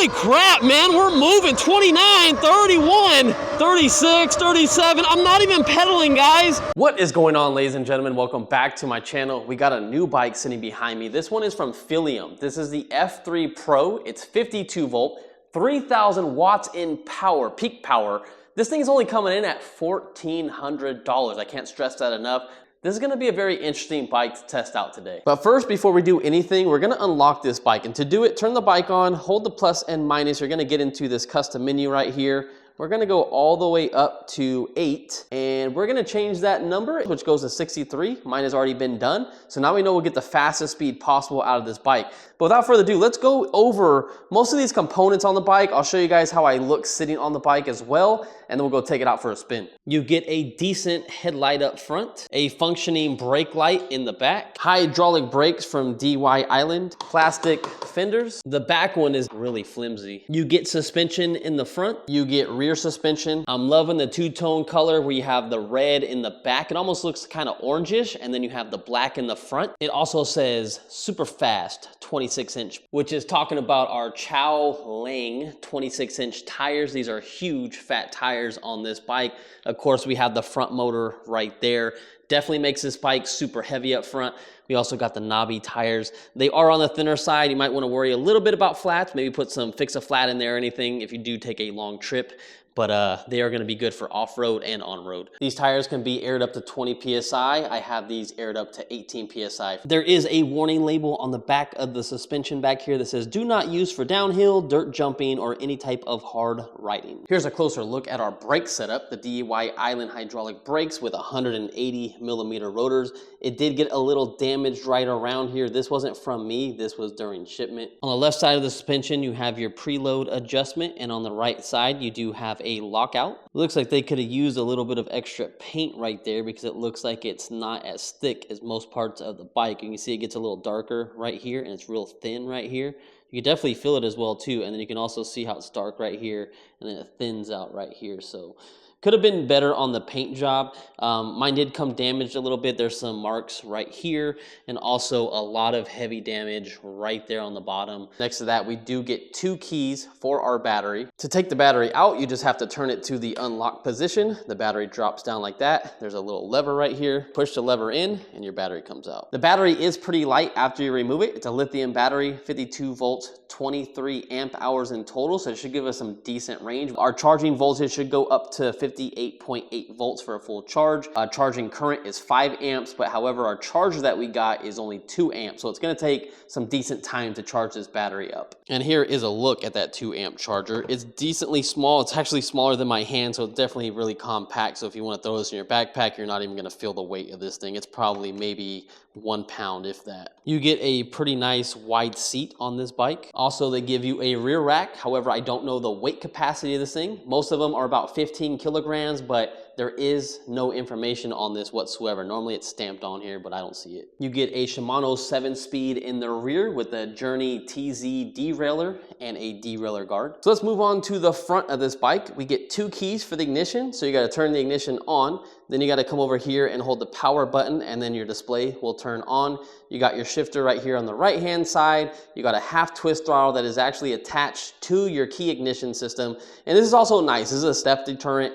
Holy crap, man, we're moving. 29, 31, 36, 37. I'm not even pedaling, guys. What is going on, ladies and gentlemen? Welcome back to my channel. We got a new bike sitting behind me. This one is from Philiam. This is the F3 Pro. It's 52 volt, 3,000 watts in power, peak power. This thing is only coming in at $1,400. I can't stress that enough. This is gonna be a very interesting bike to test out today. But first, before we do anything, we're gonna unlock this bike. And to do it, turn the bike on, hold the plus and minus. You're gonna get into this custom menu right here. We're gonna go all the way up to 8, and we're gonna change that number, which goes to 63. Mine has already been done. So now we know we'll get the fastest speed possible out of this bike. But without further ado, let's go over most of these components on the bike. I'll show you guys how I look sitting on the bike as well, and then we'll go take it out for a spin. You get a decent headlight up front, a functioning brake light in the back, hydraulic brakes from DY Island, plastic fenders. The back one is really flimsy. You get suspension in the front, you get rear suspension. I'm loving the two-tone color where you have the red in the back. It almost looks kind of orangish, and then you have the black in the front. It also says super fast 26-inch, which is talking about our Chow Lang 26-inch tires. These are huge fat tires on this bike. Of course, we have the front motor right there. Definitely makes this bike super heavy up front. We also got the knobby tires. They are on the thinner side. You might want to worry a little bit about flats. Maybe put some fix-a-flat in there or anything if you do take a long trip. But they are going to be good for off-road and on-road. These tires can be aired up to 20 PSI. I have these aired up to 18 PSI. There is a warning label on the back of the suspension back here that says, do not use for downhill, dirt jumping, or any type of hard riding. Here's a closer look at our brake setup, the DY Island hydraulic brakes with 180 millimeter rotors. It did get a little damaged right around here. This wasn't from me, this was during shipment. On the left side of the suspension, you have your preload adjustment, and on the right side, you do have a lockout. It looks like they could have used a little bit of extra paint right there because it looks like it's not as thick as most parts of the bike. You can see it gets a little darker right here, and it's real thin right here. You can definitely feel it as well too, and then you can also see how it's dark right here, and then it thins out right here. So could have been better on the paint job. Mine did come damaged a little bit. There's some marks right here, and also a lot of heavy damage right there on the bottom. Next to that, we do get 2 keys for our battery. To take the battery out, you just have to turn it to the unlock position. The battery drops down like that. There's a little lever right here. Push the lever in, and your battery comes out. The battery is pretty light after you remove it. It's a lithium battery, 52 volts, 23 amp hours in total, so it should give us some decent range. Our charging voltage should go up to 58.8 volts for a full charge. Charging current is 5 amps, but however, our charger that we got is only 2 amps, so it's gonna take some decent time to charge this battery up. And here is a look at that 2 amp charger. It's decently small. It's actually smaller than my hand, so it's definitely really compact. So if you wanna throw this in your backpack, you're not even gonna feel the weight of this thing. It's probably maybe 1 pound, if that. You get a pretty nice wide seat on this bike. Also, they give you a rear rack. However, I don't know the weight capacity of this thing. Most of them are about 15 kilograms, but there is no information on this whatsoever. Normally it's stamped on here, but I don't see it. You get a Shimano 7-speed in the rear with a Journey TZ derailleur and a derailleur guard. So let's move on to the front of this bike. We get 2 keys for the ignition. So you gotta turn the ignition on. Then you gotta come over here and hold the power button, and then your display will turn on. You got your shifter right here on the right-hand side. You got a half twist throttle that is actually attached to your key ignition system. And this is also nice. This is a step deterrent,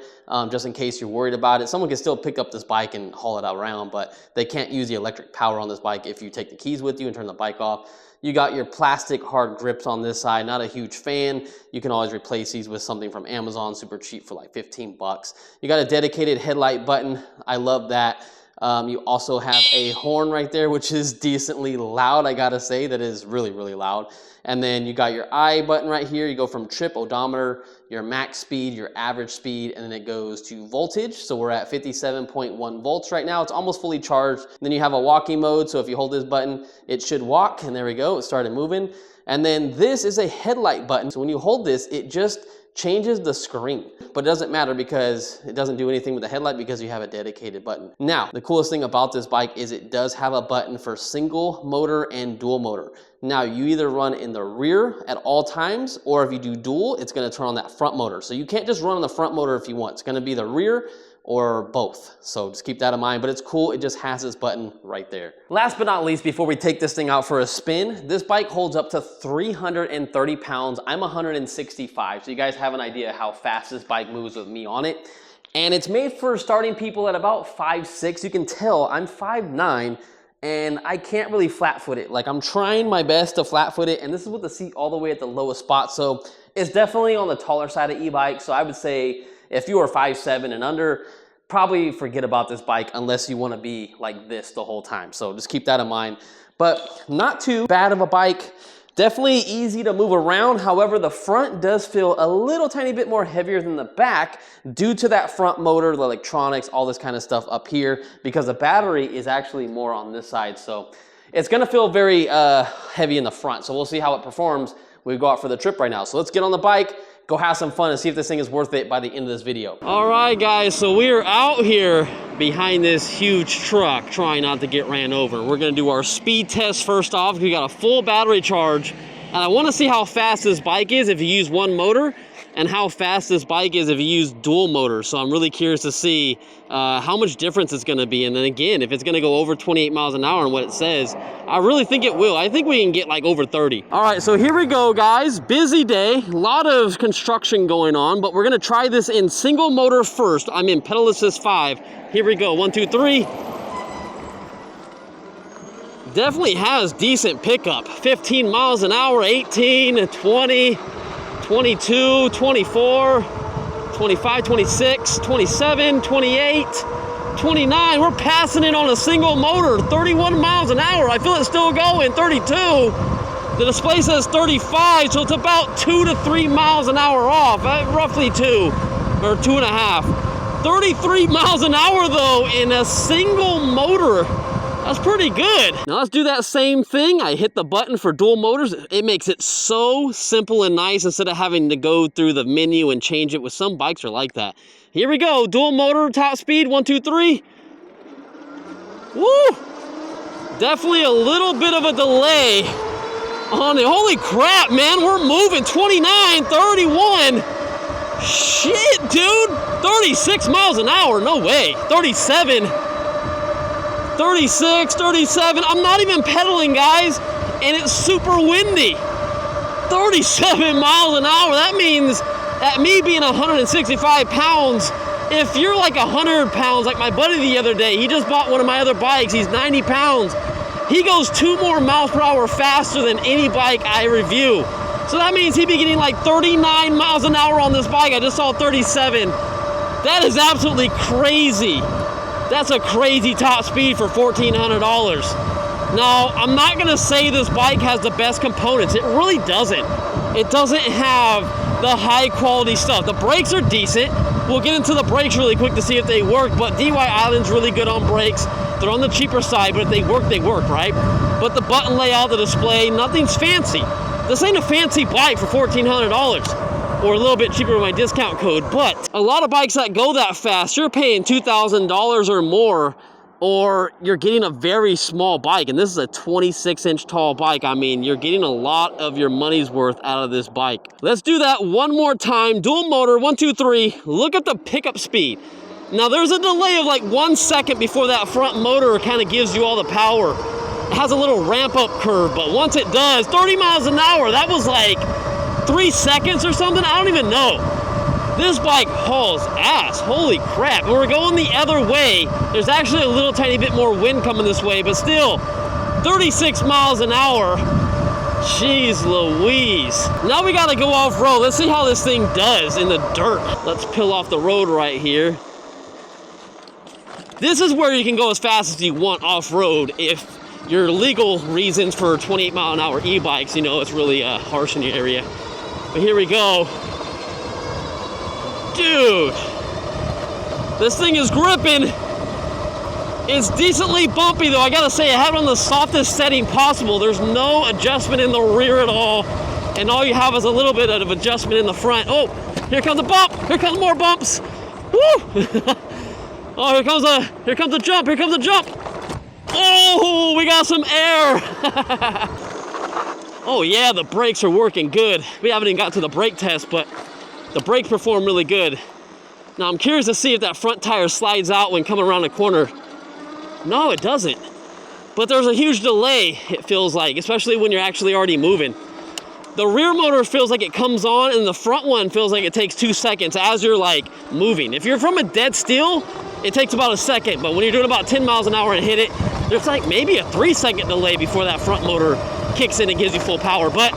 just in case you're worried about it. Someone can still pick up this bike and haul it around, but they can't use the electric power on this bike if you take the keys with you and turn the bike off. You got your plastic hard grips on this side. Not a huge fan. You can always replace these with something from Amazon, super cheap for like 15 bucks. You got a dedicated headlight button. I love that. You also have a horn right there, which is decently loud, I gotta say. That is really, really loud. And then you got your I button right here. You go from trip, odometer, your max speed, your average speed, and then it goes to voltage. So we're at 57.1 volts right now. It's almost fully charged. Then you have a walking mode. So if you hold this button, it should walk. And there we go, it started moving. And then this is a headlight button. So when you hold this, it just changes the screen, but it doesn't matter because it doesn't do anything with the headlight because you have a dedicated button. Now, the coolest thing about this bike is it does have a button for single motor and dual motor. Now, you either run in the rear at all times, or if you do dual, it's gonna turn on that front motor. So you can't just run on the front motor if you want. It's gonna be the rear or both. So just keep that in mind, but it's cool. It just has this button right there. Last but not least, before we take this thing out for a spin, this bike holds up to 330 pounds. I'm 165, so you guys have an idea how fast this bike moves with me on it. And it's made for starting people at about 5'6". You can tell I'm 5'9", and I can't really flat foot it. Like, I'm trying my best to flat foot it, and this is with the seat all the way at the lowest spot. So it's definitely on the taller side of e-bikes. So I would say if you are 5'7" and under, probably forget about this bike unless you want to be like this the whole time. So just keep that in mind. But not too bad of a bike. Definitely easy to move around. However, the front does feel a little tiny bit more heavier than the back due to that front motor, the electronics, all this kind of stuff up here, because the battery is actually more on this side. So it's gonna feel very heavy in the front. So we'll see how it performs when we go out for the trip right now. So let's get on the bike, go have some fun, and see if this thing is worth it by the end of this video. All right, guys, so we are out here behind this huge truck trying not to get ran over. We're gonna do our speed test first off. We got a full battery charge, and I wanna see how fast this bike is if you use one motor, and how fast this bike is if you use dual motors. So I'm really curious to see how much difference it's gonna be. And then again, if it's gonna go over 28 miles an hour and what it says, I really think it will. I think we can get like over 30. All right, so here we go, guys. Busy day, a lot of construction going on, but we're gonna try this in single motor first. I'm in pedal assist 5. Here we go, 1, 2, 3. Definitely has decent pickup. 15 miles an hour, 18, 20, 22, 24, 25, 26, 27, 28, 29. We're passing it on a single motor, 31 miles an hour. I feel it's still going, 32. The display says 35, so it's about 2 to 3 miles an hour off, roughly 2 or 2.5. 33 miles an hour though in a single motor. That's pretty good. Now let's do that same thing. I hit the button for dual motors. It makes it so simple and nice instead of having to go through the menu and change it. With some bikes are like that. Here we go, dual motor, top speed, 1, 2, 3. Woo! Definitely a little bit of a delay on it. Holy crap, man, we're moving. 29, 31. Shit, dude. 36 miles an hour, no way. 37. 36, 37, I'm not even pedaling, guys, and it's super windy. 37 miles an hour, that means at me being 165 pounds, if you're like 100 pounds, like my buddy the other day, he just bought one of my other bikes, he's 90 pounds. He goes 2 more miles per hour faster than any bike I review. So that means he'd be getting like 39 miles an hour on this bike. I just saw 37. That is absolutely crazy. That's a crazy top speed for $1,400. Now, I'm not gonna say this bike has the best components. It really doesn't. It doesn't have the high quality stuff. The brakes are decent. We'll get into the brakes really quick to see if they work, but DY Island's really good on brakes. They're on the cheaper side, but if they work, right? But the button layout, the display, nothing's fancy. This ain't a fancy bike for $1,400. Or a little bit cheaper with my discount code. But a lot of bikes that go that fast, you're paying $2,000 or more, or you're getting a very small bike. And this is a 26-inch tall bike. I mean, you're getting a lot of your money's worth out of this bike. Let's do that one more time. Dual motor, 1, 2, 3. Look at the pickup speed. Now there's a delay of like 1 second before that front motor kind of gives you all the power. It has a little ramp up curve, but once it does, 30 miles an hour, that was like 3 seconds or something, I don't even know. This bike hauls ass, holy crap. When we're going the other way, there's actually a little tiny bit more wind coming this way, but still, 36 miles an hour. Jeez Louise. Now we gotta go off-road. Let's see how this thing does in the dirt. Let's peel off the road right here. This is where you can go as fast as you want off-road if your legal reasons for 28 mile an hour e-bikes, you know, it's really harsh in your area. But here we go. Dude, this thing is gripping. It's decently bumpy though. I gotta say, I have it on the softest setting possible. There's no adjustment in the rear at all. And all you have is a little bit of adjustment in the front. Oh, here comes a bump. Here comes more bumps. Woo! Oh, here comes the jump. Here comes the jump. Oh, we got some air. Oh yeah, the brakes are working good. We haven't even got to the brake test, but the brakes perform really good. Now I'm curious to see if that front tire slides out when coming around the corner. No, it doesn't. But there's a huge delay, it feels like, especially when you're actually already moving. The rear motor feels like it comes on, and the front one feels like it takes 2 seconds as you're like moving. If you're from a dead still, it takes about a second, but when you're doing about 10 miles an hour and hit it, there's like maybe a 3-second delay before that front motor kicks in and gives you full power. But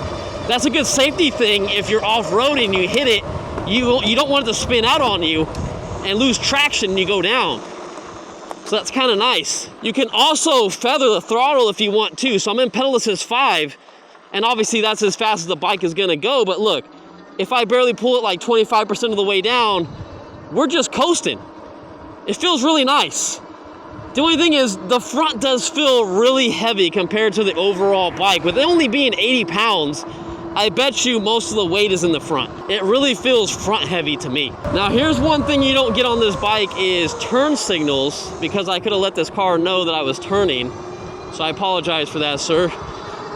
that's a good safety thing. If you're off-roading and you hit it, you don't want it to spin out on you and lose traction and you go down. So that's kind of nice. You can also feather the throttle if you want to. So I'm in pedal assist 5, and obviously that's as fast as the bike is gonna go. But look, if I barely pull it like 25% of the way down, we're just coasting. It feels really nice. The only thing is the front does feel really heavy compared to the overall bike. With it only being 80 pounds, I bet you most of the weight is in the front. It really feels front heavy to me. Now here's one thing you don't get on this bike is turn signals, because I could have let this car know that I was turning. So I apologize for that, sir.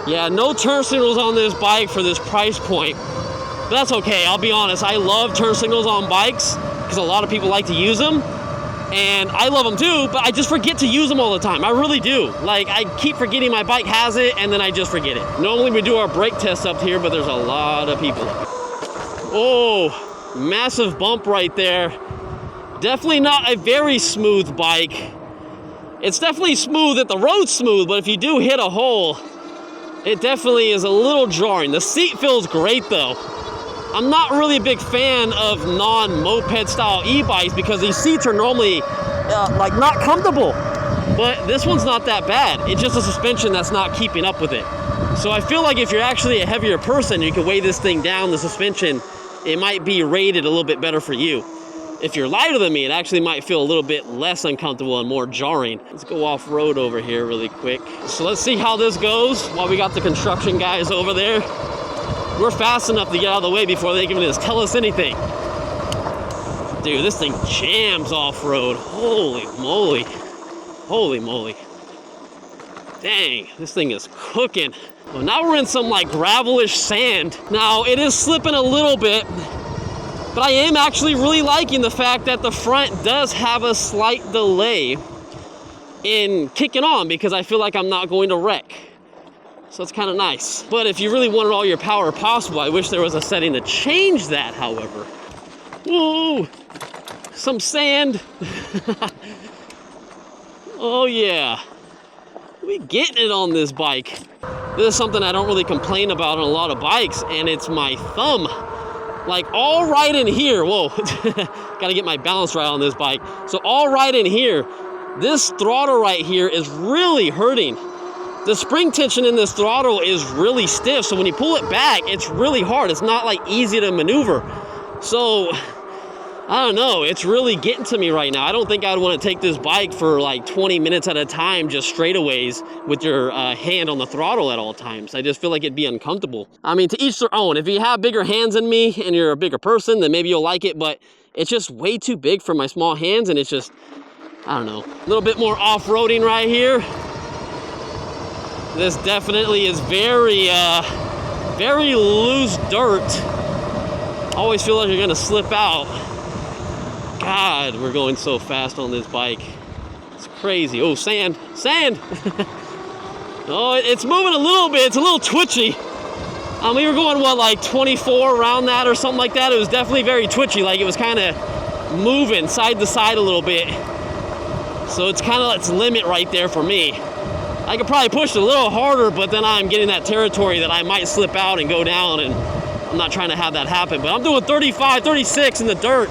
Yeah, no turn signals on this bike for this price point. But that's okay, I'll be honest. I love turn signals on bikes because a lot of people like to use them. And I love them too, but I just forget to use them all the time. I really do. Like, I keep forgetting my bike has it, and then I just forget it. Normally we do our brake tests up here, but there's a lot of people. Oh, massive bump right there. Definitely not a very smooth bike. It's definitely smooth if the road's smooth, but if you do hit a hole, it definitely is a little jarring. The seat feels great though. I'm not really a big fan of non-moped style e-bikes because these seats are normally like not comfortable, but this one's not that bad. It's just a suspension that's not keeping up with it. So I feel like if you're actually a heavier person, you can weigh this thing down, the suspension, it might be rated a little bit better for you. If you're lighter than me, it actually might feel a little bit less uncomfortable and more jarring. Let's go off-road over here really quick. So let's see how this goes while we got the construction guys over there. We're fast enough to get out of the way before they can just tell us anything. Dude, this thing jams off-road. Holy moly. Holy moly. Dang, this thing is cooking. Well, now we're in some like gravelish sand. Now, it is slipping a little bit, but I am actually really liking the fact that the front does have a slight delay in kicking on because I feel like I'm not going to wreck. So it's kind of nice. But if you really wanted all your power possible, I wish there was a setting to change that, however. Whoa, some sand. Oh yeah, we getting it on this bike. This is something I don't really complain about on a lot of bikes, and it's my thumb. Like all right in here, whoa, gotta get my balance right on this bike. So all right in here, this throttle right here is really hurting. The spring tension in this throttle is really stiff, so when you pull it back, it's really hard. It's not like easy to maneuver. So, I don't know, it's really getting to me right now. I don't think I'd want to take this bike for like 20 minutes at a time, just straightaways with your hand on the throttle at all times. I just feel like it'd be uncomfortable. I mean, to each their own. If you have bigger hands than me and you're a bigger person, then maybe you'll like it, but it's just way too big for my small hands, and it's just, I don't know. A little bit more off-roading right here. This definitely is very loose dirt. Always feel like you're gonna slip out. God, we're going so fast on this bike. It's crazy. Oh, sand, sand. Oh, it's moving a little bit. It's a little twitchy. We were going, what, like 24 around that or something like that. It was definitely very twitchy. Like it was kind of moving side to side a little bit. So it's kind of its limit right there for me. I could probably push it a little harder, but then I'm getting that territory that I might slip out and go down, and I'm not trying to have that happen. But I'm doing 35, 36 in the dirt.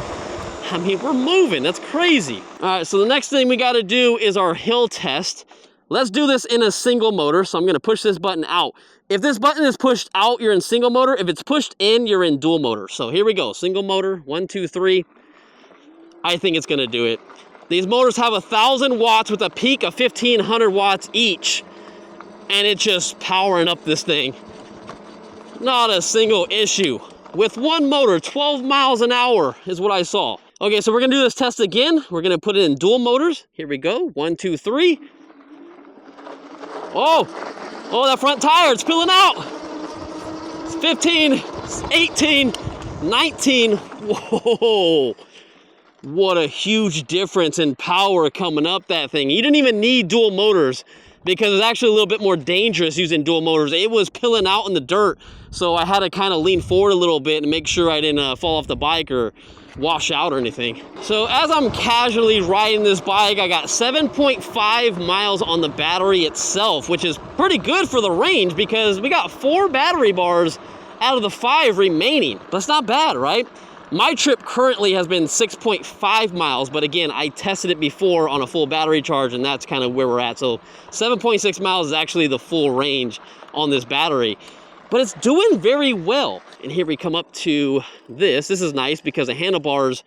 I mean, we're moving. That's crazy. All right, so the next thing we got to do is our hill test. Let's do this in a single motor. So I'm going to push this button out. If this button is pushed out, you're in single motor. If it's pushed in, you're in dual motor. So here we go. Single motor, 1, 2, 3. I think it's going to do it. These motors have 1,000 watts with a peak of 1,500 watts each. And it's just powering up this thing. Not a single issue. With one motor, 12 miles an hour is what I saw. Okay, so we're gonna do this test again. We're gonna put it in dual motors. Here we go, 1, 2, 3. Oh, that front tire, it's peeling out. It's 15, it's 18, 19. Whoa. what a huge difference in power coming up that thing. You didn't even need dual motors because it's actually a little bit more dangerous using dual motors. It was pilling out in the dirt, so I had to kind of lean forward a little bit and make sure I didn't fall off the bike or wash out or anything. So as I'm casually riding this bike, I got 7.5 miles on the battery itself, which is pretty good for the range because we got 4 battery bars out of the 5 remaining. That's not bad, right? My trip currently has been 6.5 miles, but again, I tested it before on a full battery charge, and that's kind of where we're at. So 7.6 miles is actually the full range on this battery, but it's doing very well. And here we come up to this. This is nice because the handlebars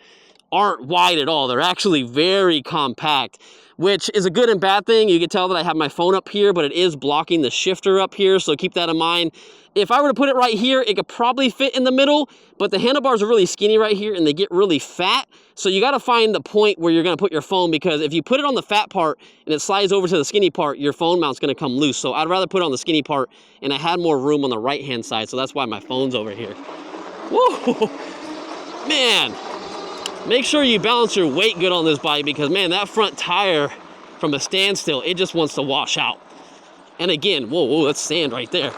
aren't wide at all. They're actually very compact, which is a good and bad thing. You can tell that I have my phone up here, but it is blocking the shifter up here, so keep that in mind. If I were to put it right here, it could probably fit in the middle, but the handlebars are really skinny right here and they get really fat. So you gotta find the point where you're gonna put your phone, because if you put it on the fat part and it slides over to the skinny part, your phone mount's gonna come loose. So I'd rather put it on the skinny part, and I had more room on the right-hand side, so that's why my phone's over here. Whoa, man. Make sure you balance your weight good on this bike because, man, that front tire from a standstill, it just wants to wash out. And again, whoa, that's sand right there.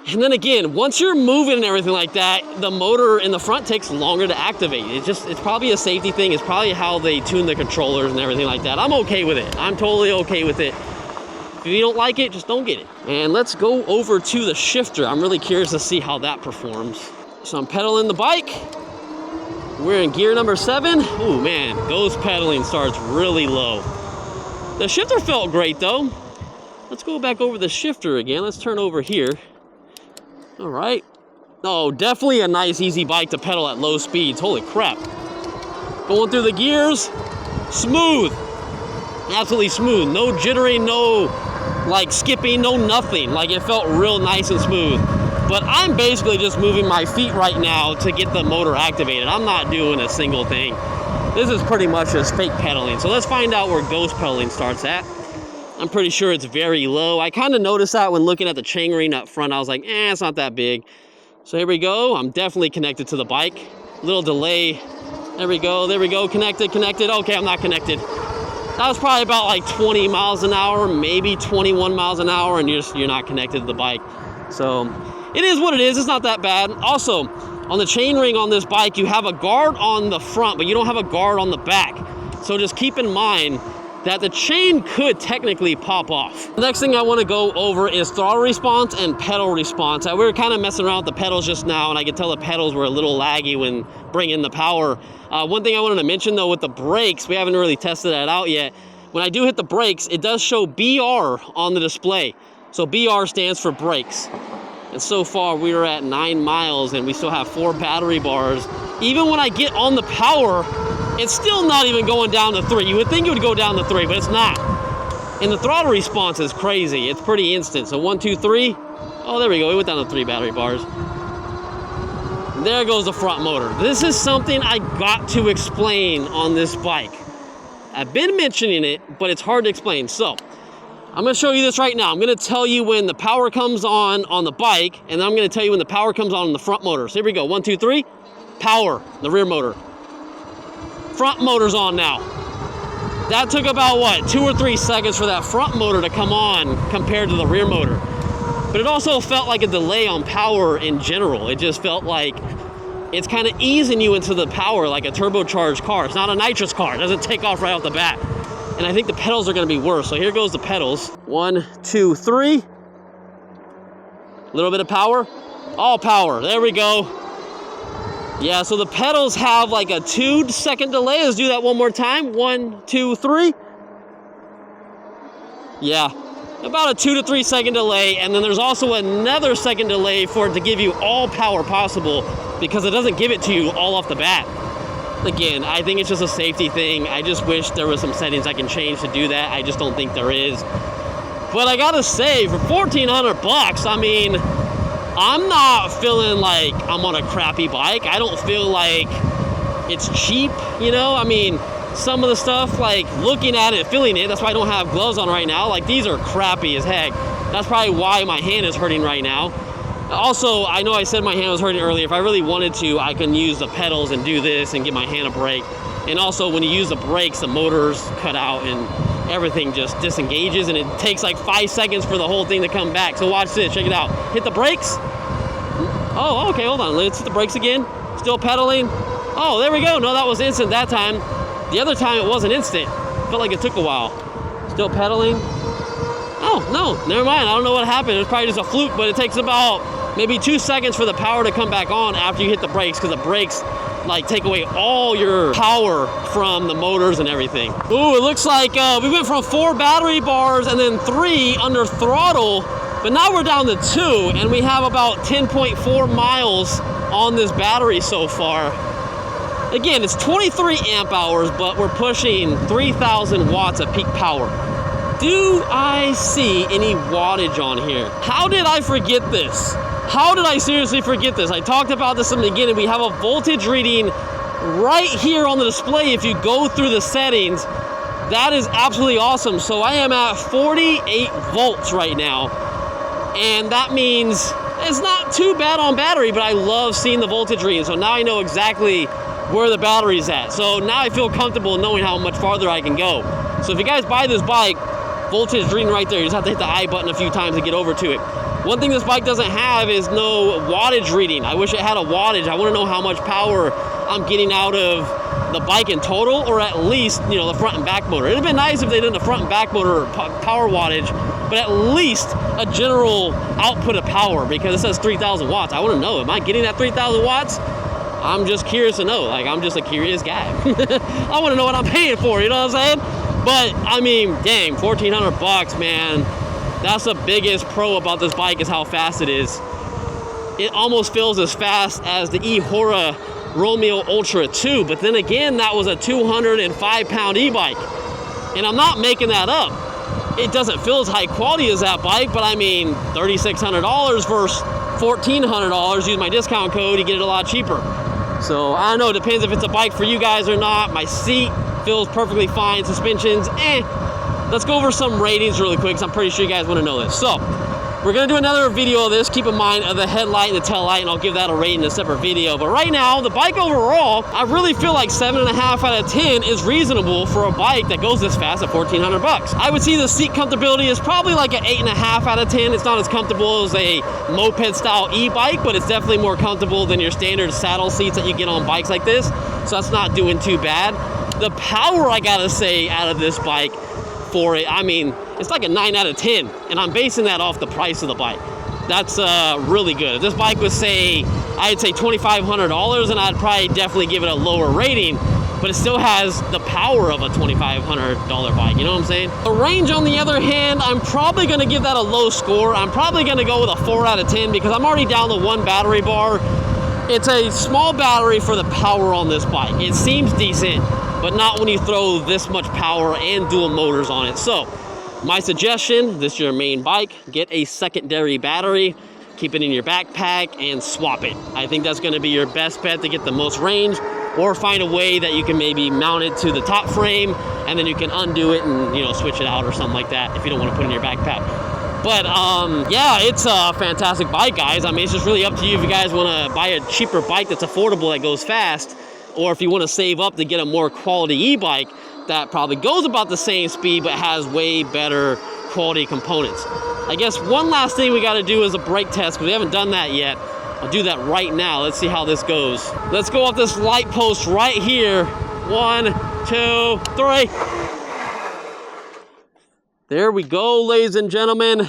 And then again, once you're moving and everything like that, the motor in the front takes longer to activate. It's probably a safety thing. It's probably how they tune the controllers and everything like that. I'm okay with it. I'm totally okay with it. If you don't like it, just don't get it. And let's go over to the shifter. I'm really curious to see how that performs. So I'm pedaling the bike. We're in gear number 7. Ooh, man, ghost pedaling starts really low. The shifter felt great though. Let's go back over the shifter again. Let's turn over here. All right. Oh, definitely a nice, easy bike to pedal at low speeds. Holy crap. Going through the gears, smooth. Absolutely smooth. No jittering, no like skipping, no nothing. Like it felt real nice and smooth. But I'm basically just moving my feet right now to get the motor activated. I'm not doing a single thing. This is pretty much just fake pedaling. So let's find out where ghost pedaling starts at. I'm pretty sure it's very low. I kind of noticed that when looking at the chainring up front. I was like, it's not that big. So here we go. I'm definitely connected to the bike. Little delay. There we go, connected. Okay, I'm not connected. That was probably about like 20 miles an hour, maybe 21 miles an hour, and you're not connected to the bike. So it is what it is. It's not that bad. Also, on the chainring on this bike, you have a guard on the front, but you don't have a guard on the back. So just keep in mind that the chain could technically pop off. The next thing I want to go over is throttle response and pedal response. We were kind of messing around with the pedals just now, and I could tell the pedals were a little laggy when bringing the power. One thing I wanted to mention though with the brakes, we haven't really tested that out yet. When I do hit the brakes, it does show BR on the display. So BR stands for brakes. And so far we are at 9 miles and we still have 4 battery bars. Even when I get on the power, it's still not even going down to 3. You would think it would go down to 3, but it's not. And the throttle response is crazy. It's pretty instant. So 1, 2, 3. Oh, there we go. We went down to 3 battery bars. And there goes the front motor. This is something I got to explain on this bike. I've been mentioning it, but it's hard to explain. So I'm going to show you this right now. I'm going to tell you when the power comes on the bike, and then I'm going to tell you when the power comes on the front motor. So here we go. 1, 2, 3. Power, the rear motor. Front motor's on now. That took about, what, 2 or 3 seconds for that front motor to come on compared to the rear motor. But it also felt like a delay on power in general. It just felt like it's kind of easing you into the power like a turbocharged car. It's not a nitrous car. It doesn't take off right off the bat. And I think the pedals are going to be worse. So here goes the pedals. 1, 2, 3. A little bit of power. All power. There we go. Yeah, so the pedals have like a 2-second delay. Let's do that one more time. 1, 2, 3. Yeah, about a 2 to 3 second delay. And then there's also another second delay for it to give you all power possible because it doesn't give it to you all off the bat. Again, I think it's just a safety thing. I just wish there was some settings I can change to do that. I just don't think there is. But I gotta say, for $1,400, I mean, I'm not feeling like I'm on a crappy bike. I don't feel like it's cheap, you know? I mean, some of the stuff, like looking at it, feeling it, that's why I don't have gloves on right now. Like these are crappy as heck. That's probably why my hand is hurting right now. Also, I know I said my hand was hurting earlier. If I really wanted to, I can use the pedals and do this and give my hand a break. And also, when you use the brakes, the motors cut out and everything just disengages, and it takes like 5 seconds for the whole thing to come back. So watch this, check it out. Hit the brakes. Oh, okay, hold on. Let's hit the brakes again. Still pedaling. Oh, there we go. No, that was instant that time. The other time it wasn't instant. Felt like it took a while. Still pedaling. Oh, no, never mind. I don't know what happened. It was probably just a fluke, but it takes about maybe 2 seconds for the power to come back on after you hit the brakes, because the brakes like take away all your power from the motors and everything. Ooh, it looks like we went from 4 battery bars and then 3 under throttle, but now we're down to 2, and we have about 10.4 miles on this battery so far. Again, it's 23 amp hours, but we're pushing 3,000 watts of peak power. Do I see any wattage on here? How did I forget this? How did I seriously forget this? I talked about this in the beginning. We have a voltage reading right here on the display if you go through the settings. That is absolutely awesome. So I am at 48 volts right now. And that means it's not too bad on battery, but I love seeing the voltage reading. So now I know exactly where the battery's at. So now I feel comfortable knowing how much farther I can go. So if you guys buy this bike, voltage reading right there, you just have to hit the I button a few times to get over to it. One thing this bike doesn't have is no wattage reading. I wish it had a wattage. I want to know how much power I'm getting out of the bike in total, or at least, you know, the front and back motor. It'd have been nice if they did the front and back motor power wattage, but at least a general output of power, because it says 3,000 watts. I want to know, am I getting that 3,000 watts? I'm just curious to know. Like, I'm just a curious guy. I want to know what I'm paying for, you know what I'm saying? But I mean, dang, 1,400 bucks, man. That's the biggest pro about this bike, is how fast it is. It almost feels as fast as the eHora Romeo Ultra 2, but then again, that was a 205-pound e-bike. And I'm not making that up. It doesn't feel as high quality as that bike, but I mean, $3,600 versus $1,400. Use my discount code, you get it a lot cheaper. So I don't know, it depends if it's a bike for you guys or not. My seat feels perfectly fine. Suspensions, Let's go over some ratings really quick, because I'm pretty sure you guys want to know this. So we're going to do another video of this. Keep in mind of the headlight and the tail light, and I'll give that a rate in a separate video. But right now, the bike overall, I really feel like 7.5 out of 10 is reasonable for a bike that goes this fast at 1,400 bucks. I would see the seat comfortability is probably like an 8.5 out of 10. It's not as comfortable as a moped style e-bike, but it's definitely more comfortable than your standard saddle seats that you get on bikes like this. So that's not doing too bad. The power, I gotta say, out of this bike for it, I mean, it's like a 9 out of 10, and I'm basing that off the price of the bike. That's really good. If this bike was, say, I'd say $2,500, and I'd probably definitely give it a lower rating, but it still has the power of a $2,500 bike, you know what I'm saying? The range, on the other hand, I'm probably gonna give that a low score. I'm probably gonna go with a 4 out of 10, because I'm already down to 1 battery bar. It's a small battery for the power on this bike. It seems decent, but not when you throw this much power and dual motors on it. So my suggestion, this is your main bike, get a secondary battery, keep it in your backpack, and swap it. I think that's gonna be your best bet to get the most range, or find a way that you can maybe mount it to the top frame, and then you can undo it and, you know, switch it out or something like that if you don't want to put it in your backpack. But yeah, it's a fantastic bike, guys. I mean, it's just really up to you if you guys want to buy a cheaper bike that's affordable, that goes fast, or if you want to save up to get a more quality e-bike that probably goes about the same speed but has way better quality components. I guess one last thing we got to do is a brake test, because we haven't done that yet. I'll do that right now. Let's see how this goes. Let's go off this light post right here. 1, 2, 3. There we go, ladies and gentlemen.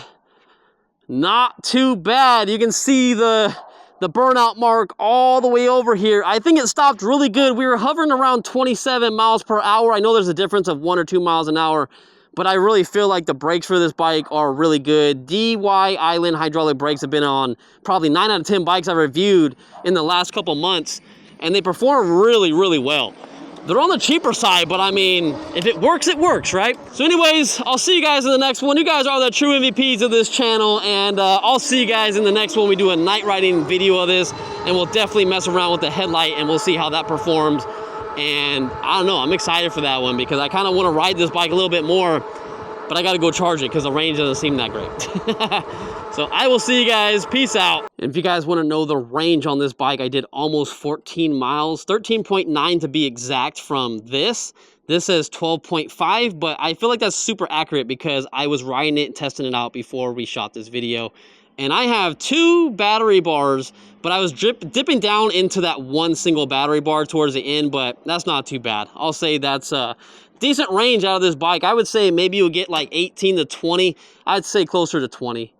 Not too bad. You can see the burnout mark all the way over here. I think it stopped really good. We were hovering around 27 miles per hour. I know there's a difference of 1 or 2 miles an hour, but I really feel like the brakes for this bike are really good. DY Island hydraulic brakes have been on probably 9 out of 10 bikes I've reviewed in the last couple months, and they perform really, really well. They're on the cheaper side, but I mean, if it works, right? So anyways, I'll see you guys in the next one. You guys are the true MVPs of this channel, and I'll see you guys in the next one. We do a night riding video of this, and we'll definitely mess around with the headlight, and we'll see how that performs. And I don't know, I'm excited for that one, because I kind of want to ride this bike a little bit more. but I gotta go charge it because the range doesn't seem that great. So I will see you guys. Peace out. And if you guys want to know the range on this bike, I did almost 14 miles, 13.9 to be exact from this. This says 12.5, but I feel like that's super accurate because I was riding it and testing it out before we shot this video. And I have 2 battery bars, but I was dipping down into that one single battery bar towards the end, but that's not too bad. I'll say that's a decent range out of this bike. I would say maybe you'll get like 18 to 20. I'd say closer to 20.